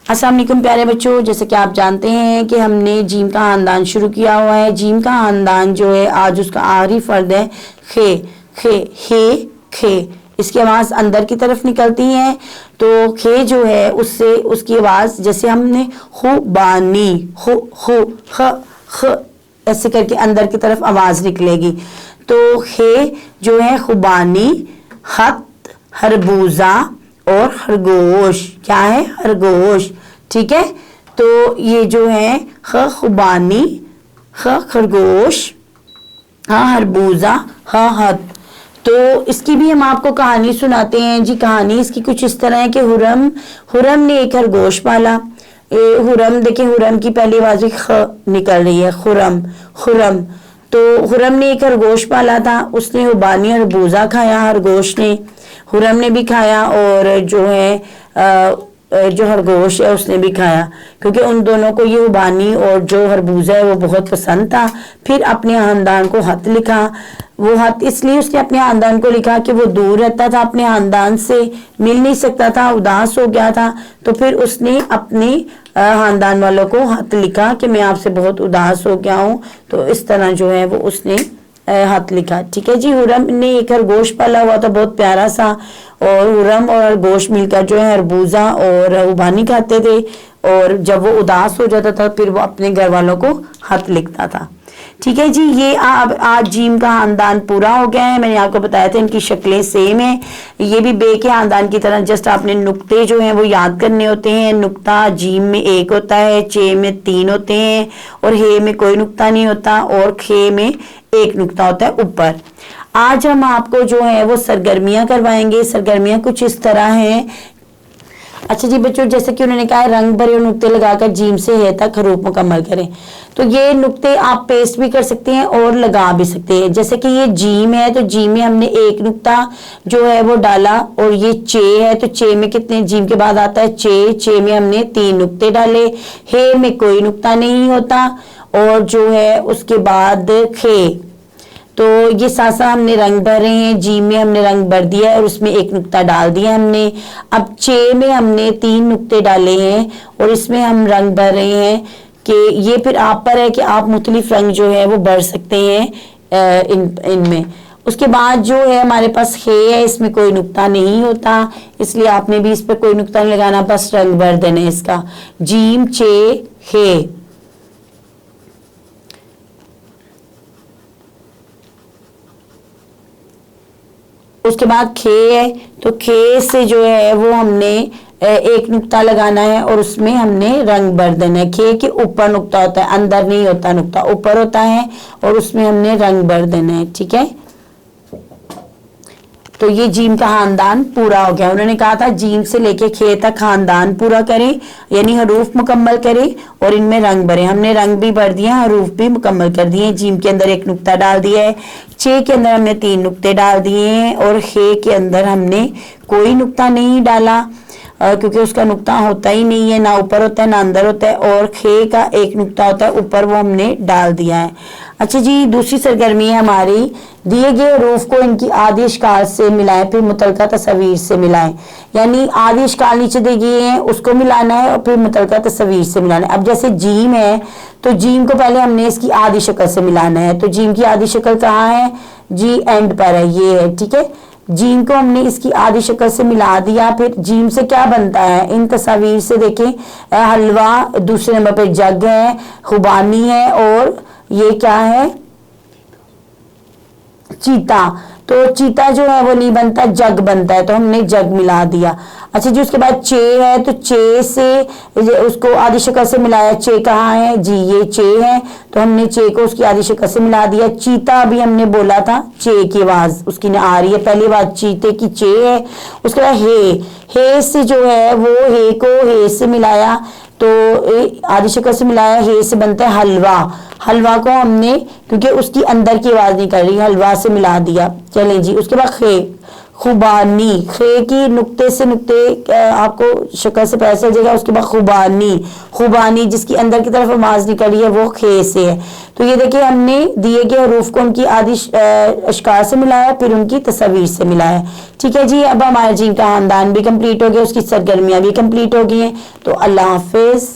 अस्सलाम वालेकुम प्यारे बच्चों, जैसे कि आप जानते हैं कि हमने जीम का खानदान शुरू किया हुआ है। जीम का खानदान जो है आज उसका आखिरी फर्द है खे। खे हे खे, इसकी आवाज़ अंदर की तरफ निकलती है। तो खे जो है उससे उसकी आवाज़ जैसे हमने खुबानी हो ख ऐसे करके अंदर की तरफ आवाज़ निकलेगी। तो खे जो है खुबानी, खत, खरबूजा और खरगोश। क्या है? खरगोश। ठीक है, तो ये जो है ख खुबानी, ख खरगोश, हाँ खरबूजा, हाँ हत। तो इसकी भी हम आपको कहानी सुनाते हैं जी। कहानी इसकी कुछ इस तरह है कि हुरम ने एक खरगोश पाला। हुरम देखिए, हुरम की पहली आवाज भी ख निकल रही है, खुरम। तो हुरम ने एक खरगोश पाला था। उसने हुबानी और खरबूजा खाया, खरगोश ने, हुरम ने भी खाया, और जो है जो खरगोश है उसने भी खाया, क्योंकि उन दोनों को ये हुबानी और जो खरबूजा है वो बहुत पसंद था। फिर अपने खानदान को खत लिखा। वो खत इसलिए उसने अपने खानदान को लिखा कि वो दूर रहता था, अपने खानदान से मिल नहीं सकता था, उदास हो गया था। तो फिर उसने अपने खानदान वालों को खत लिखा कि मैं आपसे बहुत उदास हो गया हूँ। तो इस तरह जो है वो उसने हाथ लिखा। ठीक है जी। हुरम ने एक खरगोश पाला हुआ था, बहुत प्यारा सा, और हुरम और खरगोश मिलकर जो है खरबूजा और हुबानी खाते थे, और जब वो उदास हो जाता था फिर वो अपने घर वालों को खत लिखता था। ठीक है जी। ये आज जीम का खानदान पूरा हो गया है। मैंने आपको बताया था इनकी शक्लें सेम है। ये भी बे के खानदान की तरह, जस्ट आपने नुक्ते जो हैं वो याद करने होते हैं। नुक्ता जीम में 1 होता है, चे में 3 होते हैं, और हे में कोई नुक्ता नहीं होता, और खे में 1 नुक्ता होता है ऊपर। आज हम आपको जो है वो सरगर्मियां करवाएंगे। सरगर्मियां कुछ इस तरह हैं। अच्छा जी बच्चों, जैसे कि उन्होंने कहा रंग भरे नुक्ते लगाकर जीम से हे तक हरूफ मुकम्मल करें। तो ये नुक्ते आप पेस्ट भी कर सकते हैं और लगा भी सकते हैं। जैसे कि ये जीम है, तो जीम में हमने 1 नुक्ता जो है वो डाला, और ये चे है, तो चे में कितने, जीम के बाद आता है चे में हमने 3 नुक्ते डाले। हे में कोई नुक्ता नहीं होता, और जो है उसके बाद खे, तो ये सासा हमने रंग भर रहे हैं। जी में हमने रंग भर दिया है और उसमें 1 नुक्ता डाल दिया हमने। अब चे में हमने 3 नुक्ते डाले हैं और इसमें हम रंग भर रहे हैं। कि ये फिर आप पर है कि आप मुख्तलिफ रंग जो है वो भर सकते हैं इनमें। उसके बाद जो है हमारे पास खे है, इसमें कोई नुक्ता नहीं होता, इसलिए आपने भी इस पर कोई नुक्ता नहीं लगाना, बस रंग भर देना है इसका। जीम चे हे। उसके बाद खे है, तो खे से जो है वो हमने 1 नुक्ता लगाना है और उसमें हमने रंग भर देना है। खे के ऊपर नुक्ता होता है, अंदर नहीं होता नुक्ता, ऊपर होता है, और उसमें हमने रंग भर देना है। ठीक है, तो ये जीम का खानदान पूरा हो गया। उन्होंने कहा था जीम से लेके खे तक खानदान पूरा करें, यानी हरूफ मुकम्मल करें और इनमें रंग भरें। हमने रंग भी भर दिया, हरूफ भी मुकम्मल कर दिए। जीम के अंदर 1 नुक्ता डाल दिया है, चे के अंदर हमने 3 नुक्ते डाल दिए हैं, और खे के अंदर हमने कोई नुक्ता नहीं डाला, क्योंकि उसका नुक्ता होता ही नहीं है, ना ऊपर होता है ना अंदर होता है, और खे का 1 नुक्ता होता है ऊपर, वो हमने डाल दिया है। अच्छा जी, दूसरी सरगर्मी है हमारी, दिए गए हरूफ को इनकी आदि इश्काल से मिलाएं, फिर मुतलका तस्वीर से मिलाएं। यानी आदि इश्काल नीचे दिए गए हैं उसको मिलाना है और फिर मुतलका तस्वीर से मिलाना है। अब जैसे जीम है, तो जीम को पहले हमने इसकी आदि शक्ल से मिलाना है। तो जीम की आदि शक्ल कहाँ है जी? एंड पर है, ये है। ठीक है, जीम को हमने इसकी आदि शक्ल से मिला दिया। फिर जीम से क्या बनता है इन तस्वीर से देखें, हलवा, दूसरे नंबर पर जग है, खुबानी है, और ये क्या है? चीता। तो चीता जो है वो नहीं बनता, जग बनता है, तो हमने जग मिला दिया। अच्छा जी, उसके बाद चे है, तो चे से उसको आदि शक्ल से मिलाया। चे कहाँ है जी? ये चे है, तो हमने चे को उसकी आदि शक्ल से मिला दिया। चीता अभी हमने बोला था, चे की आवाज उसकी ना आ रही है, पहली बात चीते की चे है। उसके बाद हे से जो है वो हे को हे से मिलाया, तो आदि शक्ल से मिलाया, हे से बनता है हलवा। हलवा को हमने, क्योंकि उसकी अंदर की आवाज निकल रही, हलवा से मिला दिया। चलें जी, उसके बाद खे, खुबानी, खे की नुक्ते से नुक्ते आपको शक्ल से पता चल जाएगा। उसके बाद खुबानी, खुबानी जिसकी अंदर की तरफ आवाज निकली है वो खे से है। तो ये देखिए हमने दिए गए हरूफ को उनकी आदि अशकार से मिलाया, फिर उनकी तस्वीर से मिलाया। ठीक है जी, अब हमारा जीम का खानदान भी कंप्लीट हो गया, उसकी सरगर्मियां भी कंप्लीट हो गई हैं। तो अल्लाह हाफिज।